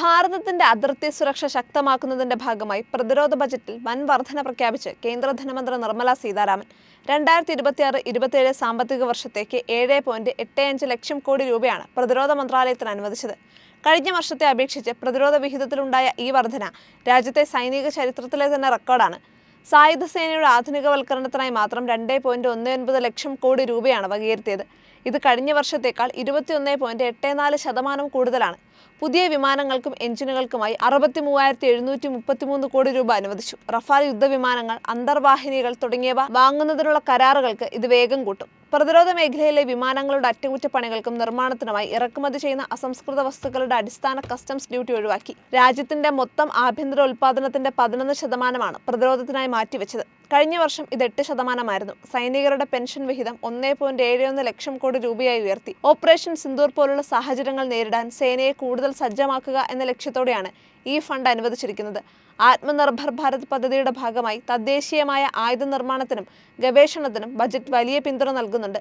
ഭാരതത്തിന്റെ അതിർത്തി സുരക്ഷ ശക്തമാക്കുന്നതിന്റെ ഭാഗമായി പ്രതിരോധ ബജറ്റിൽ വൻ വർധന പ്രഖ്യാപിച്ച് കേന്ദ്ര ധനമന്ത്രി നിർമ്മല സീതാരാമൻ 2026-27 സാമ്പത്തിക വർഷത്തേക്ക് 7.85 ലക്ഷം കോടി രൂപയാണ് പ്രതിരോധ മന്ത്രാലയത്തിന് അനുവദിച്ചത്. കഴിഞ്ഞ വർഷത്തെ അപേക്ഷിച്ച് പ്രതിരോധ വിഹിതത്തിലുണ്ടായ ഈ വർധന രാജ്യത്തെ സൈനിക ചരിത്രത്തിലെ തന്നെ റെക്കോർഡാണ്. സായുധ സേനയുടെ ആധുനികവൽക്കരണത്തിനായി മാത്രം 2.19 ലക്ഷം കോടി രൂപയാണ് വകയിരുത്തിയത്. ഇത് കഴിഞ്ഞ വർഷത്തേക്കാൾ 21.84% കൂടുതലാണ്. പുതിയ വിമാനങ്ങൾക്കും എഞ്ചിനുകൾക്കുമായി 63,733 കോടി രൂപ അനുവദിച്ചു. റഫാൽ യുദ്ധവിമാനങ്ങൾ, അന്തർവാഹിനികൾ തുടങ്ങിയവ വാങ്ങുന്നതിനുള്ള കരാറുകൾക്ക് ഇത് വേഗം കൂട്ടും. പ്രതിരോധ മേഖലയിലെ വിമാനങ്ങളുടെ അറ്റകുറ്റപ്പണികൾക്കും നിർമ്മാണത്തിനുമായി ഇറക്കുമതി ചെയ്യുന്ന അസംസ്കൃത വസ്തുക്കളുടെ അടിസ്ഥാന കസ്റ്റംസ് ഡ്യൂട്ടി ഒഴിവാക്കി. രാജ്യത്തിന്റെ മൊത്തം ആഭ്യന്തര ഉൽപ്പാദനത്തിന്റെ 11% പ്രതിരോധത്തിനായി മാറ്റിവെച്ചത്. കഴിഞ്ഞ വർഷം ഇത് 8%. സൈനികരുടെ പെൻഷൻ വിഹിതം 1.71 ലക്ഷം കോടി രൂപയായി ഉയർത്തി. ഓപ്പറേഷൻ സിന്ദൂർ പോലുള്ള സാഹചര്യങ്ങൾ നേരിടാൻ സേനയെ കൂടുതൽ സജ്ജമാക്കുക എന്ന ലക്ഷ്യത്തോടെയാണ് ഈ ഫണ്ട് അനുവദിച്ചിരിക്കുന്നത്. ആത്മനിർഭർ ഭാരത് പദ്ധതിയുടെ ഭാഗമായി തദ്ദേശീയമായ ആയുധ നിർമ്മാണത്തിനും ഗവേഷണത്തിനും ബജറ്റ് വലിയ പിന്തുണ നൽകുന്നുണ്ട്.